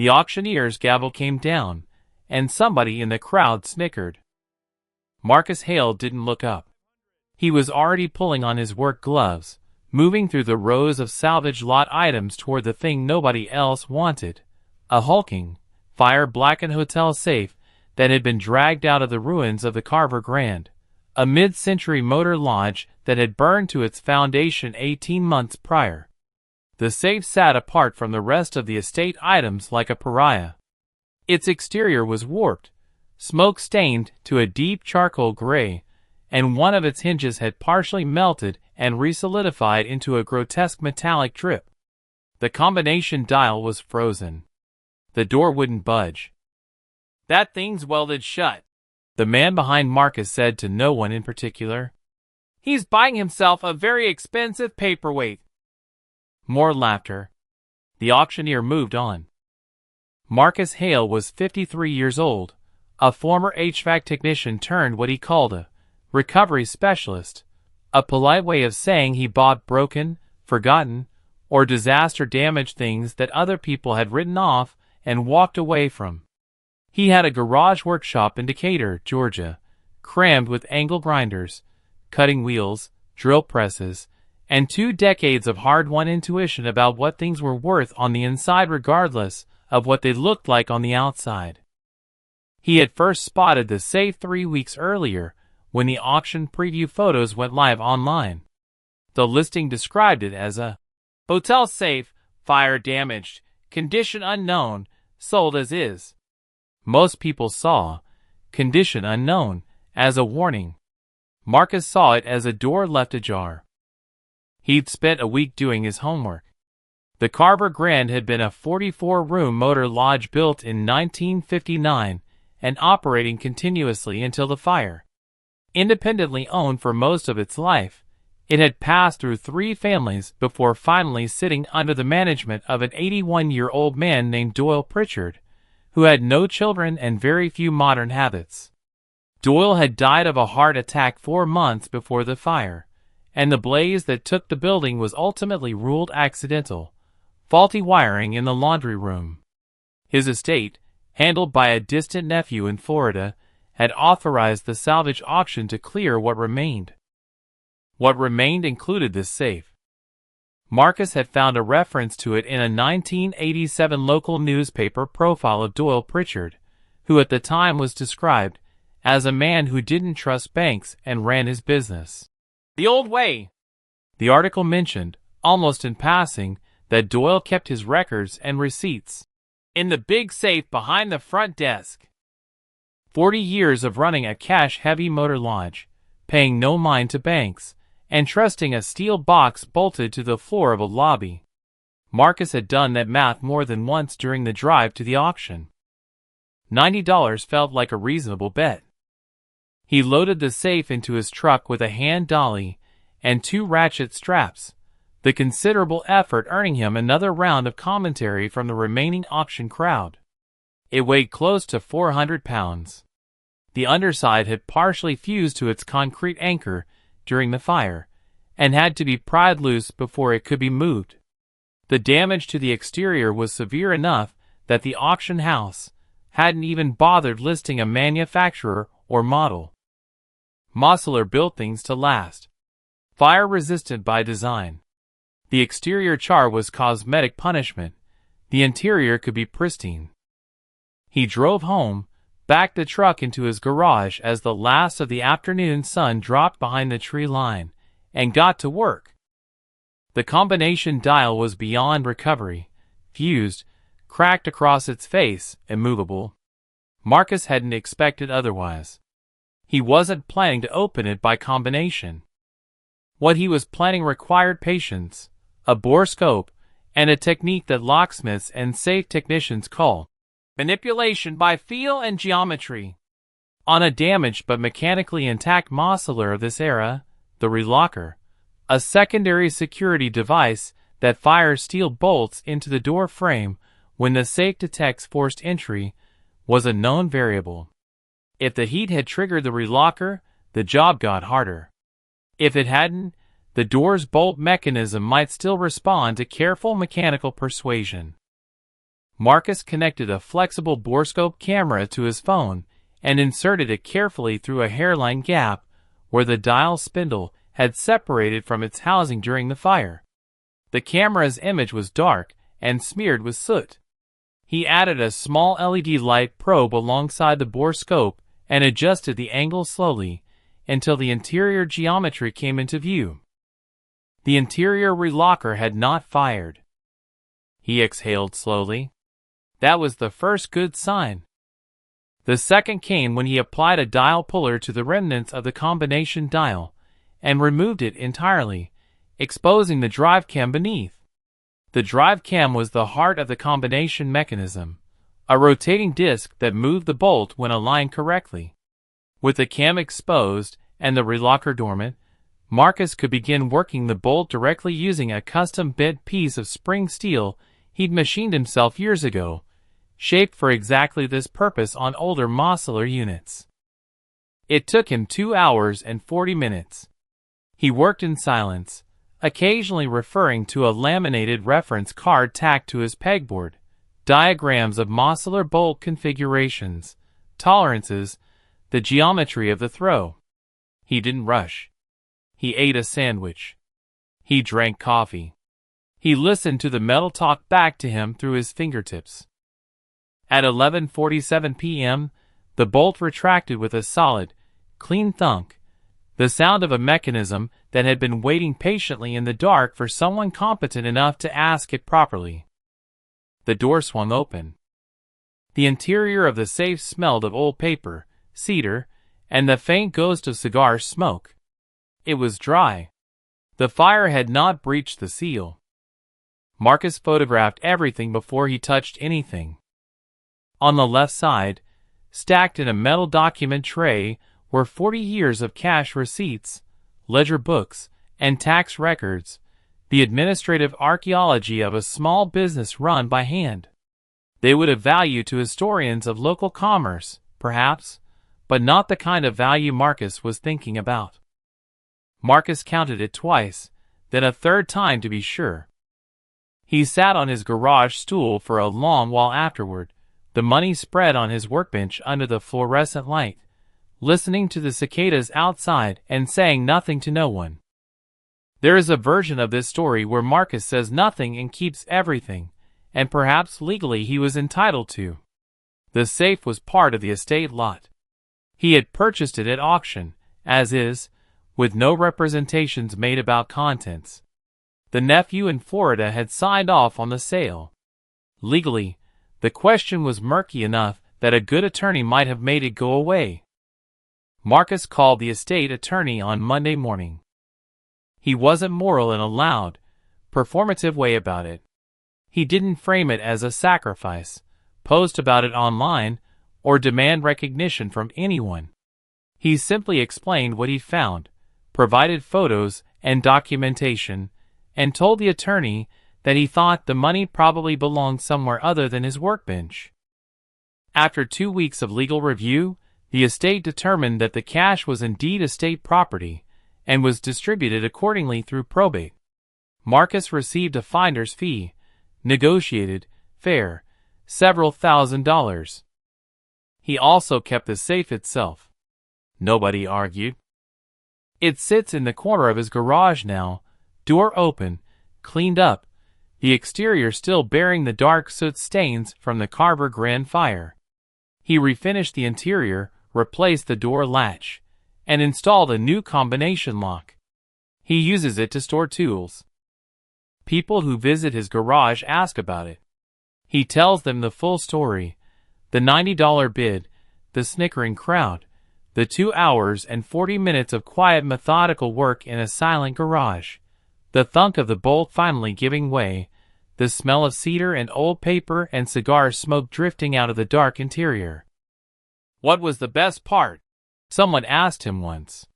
The auctioneer's gavel came down, and somebody in the crowd snickered. Marcus Hale didn't look up. He was already pulling on his work gloves, moving through the rows of salvage lot items toward the thing nobody else wanted, a hulking, fire-blackened hotel safe that had been dragged out of the ruins of the Carver Grand, a mid-century motor lodge that had burned to its foundation 18 months prior. The safe sat apart from the rest of the estate items like a pariah. Its exterior was warped, smoke-stained to a deep charcoal gray, and one of its hinges had partially melted and resolidified into a grotesque metallic drip. The combination dial was frozen. The door wouldn't budge. "That thing's welded shut," the man behind Marcus said to no one in particular. "He's buying himself a very expensive paperweight." More laughter. The auctioneer moved on. Marcus Hale was 53 years old, a former HVAC technician turned what he called a recovery specialist, a polite way of saying he bought broken, forgotten, or disaster-damaged things that other people had written off and walked away from. He had a garage workshop in Decatur, Georgia, crammed with angle grinders, cutting wheels, drill presses, and 2 decades of hard-won intuition about what things were worth on the inside regardless of what they looked like on the outside. He had first spotted the safe 3 weeks earlier when the auction preview photos went live online. The listing described it as a hotel safe, fire damaged, condition unknown, sold as is. Most people saw condition unknown as a warning. Marcus saw it as a door left ajar. He'd spent a week doing his homework. The Carver Grand had been a 44-room motor lodge built in 1959 and operating continuously until the fire. Independently owned for most of its life, it had passed through 3 families before finally sitting under the management of an 81-year-old man named Doyle Pritchard, who had no children and very few modern habits. Doyle had died of a heart attack 4 months before the fire, and the blaze that took the building was ultimately ruled accidental, faulty wiring in the laundry room. His estate, handled by a distant nephew in Florida, had authorized the salvage auction to clear what remained. What remained included this safe. Marcus had found a reference to it in a 1987 local newspaper profile of Doyle Pritchard, who at the time was described as a man who didn't trust banks and ran his business the old way. The article mentioned, almost in passing, that Doyle kept his records and receipts in the big safe behind the front desk. 40 years of running a cash-heavy motor lodge, paying no mind to banks, and trusting a steel box bolted to the floor of a lobby. Marcus had done that math more than once during the drive to the auction. $90 felt like a reasonable bet. He loaded the safe into his truck with a hand dolly and 2 ratchet straps, the considerable effort earning him another round of commentary from the remaining auction crowd. It weighed close to 400 pounds. The underside had partially fused to its concrete anchor during the fire, and had to be pried loose before it could be moved. The damage to the exterior was severe enough that the auction house hadn't even bothered listing a manufacturer or model. Mosler built things to last. Fire-resistant by design. The exterior char was cosmetic punishment. The interior could be pristine. He drove home, backed the truck into his garage as the last of the afternoon sun dropped behind the tree line, and got to work. The combination dial was beyond recovery, fused, cracked across its face, immovable. Marcus hadn't expected otherwise. He wasn't planning to open it by combination. What he was planning required patience, a borescope, and a technique that locksmiths and safe technicians call manipulation by feel and geometry. On a damaged but mechanically intact Mosler of this era, the relocker, a secondary security device that fires steel bolts into the door frame when the safe detects forced entry, was a known variable. If the heat had triggered the relocker, the job got harder. If it hadn't, the door's bolt mechanism might still respond to careful mechanical persuasion. Marcus connected a flexible borescope camera to his phone and inserted it carefully through a hairline gap where the dial spindle had separated from its housing during the fire. The camera's image was dark and smeared with soot. He added a small LED light probe alongside the borescope and adjusted the angle slowly until the interior geometry came into view. The interior relocker had not fired. He exhaled slowly. That was the first good sign. The second came when he applied a dial puller to the remnants of the combination dial and removed it entirely, exposing the drive cam beneath. The drive cam was the heart of the combination mechanism, a rotating disc that moved the bolt when aligned correctly. With the cam exposed and the relocker dormant, Marcus could begin working the bolt directly using a custom bent piece of spring steel he'd machined himself years ago, shaped for exactly this purpose on older Mosler units. It took him 2 hours and 40 minutes. He worked in silence, occasionally referring to a laminated reference card tacked to his pegboard, diagrams of Mosler bolt configurations, tolerances, the geometry of the throw. He didn't rush. He ate a sandwich. He drank coffee. He listened to the metal talk back to him through his fingertips. At 11:47 p.m., the bolt retracted with a solid, clean thunk, the sound of a mechanism that had been waiting patiently in the dark for someone competent enough to ask it properly. The door swung open. The interior of the safe smelled of old paper, cedar, and the faint ghost of cigar smoke. It was dry. The fire had not breached the seal. Marcus photographed everything before he touched anything. On the left side, stacked in a metal document tray, were 40 years of cash receipts, ledger books, and tax records, the administrative archaeology of a small business run by hand. They would have value to historians of local commerce, perhaps, but not the kind of value Marcus was thinking about. Marcus counted it twice, then a third time to be sure. He sat on his garage stool for a long while afterward, the money spread on his workbench under the fluorescent light, listening to the cicadas outside and saying nothing to no one. There is a version of this story where Marcus says nothing and keeps everything, and perhaps legally he was entitled to. The safe was part of the estate lot. He had purchased it at auction, as is, with no representations made about contents. The nephew in Florida had signed off on the sale. Legally, the question was murky enough that a good attorney might have made it go away. Marcus called the estate attorney on Monday morning. He wasn't moral in a loud, performative way about it. He didn't frame it as a sacrifice, post about it online, or demand recognition from anyone. He simply explained what he found, provided photos and documentation, and told the attorney that he thought the money probably belonged somewhere other than his workbench. After 2 weeks of legal review, the estate determined that the cash was indeed estate property, and was distributed accordingly through probate. Marcus received a finder's fee, negotiated, fair, several $1,000s. He also kept the safe itself. Nobody argued. It sits in the corner of his garage now, door open, cleaned up, the exterior still bearing the dark soot stains from the Carver Grand fire. He refinished the interior, replaced the door latch, and installed a new combination lock. He uses it to store tools. People who visit his garage ask about it. He tells them the full story, the $90 bid, the snickering crowd, the 2 hours and 40 minutes of quiet methodical work in a silent garage, the thunk of the bolt finally giving way, the smell of cedar and old paper and cigar smoke drifting out of the dark interior. What was the best part? Someone asked him once.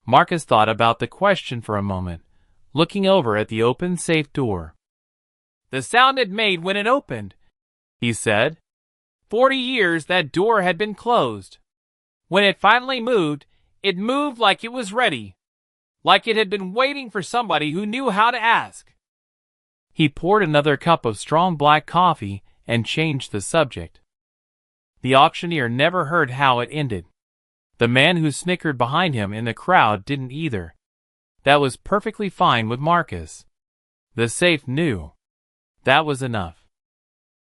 Marcus thought about the question for a moment, looking over at the open safe door. The sound it made when it opened, he said. 40 years that door had been closed. When it finally moved, it moved like it was ready, like it had been waiting for somebody who knew how to ask. He poured another cup of strong black coffee and changed the subject. The auctioneer never heard how it ended. The man who snickered behind him in the crowd didn't either. That was perfectly fine with Marcus. The safe knew. That was enough.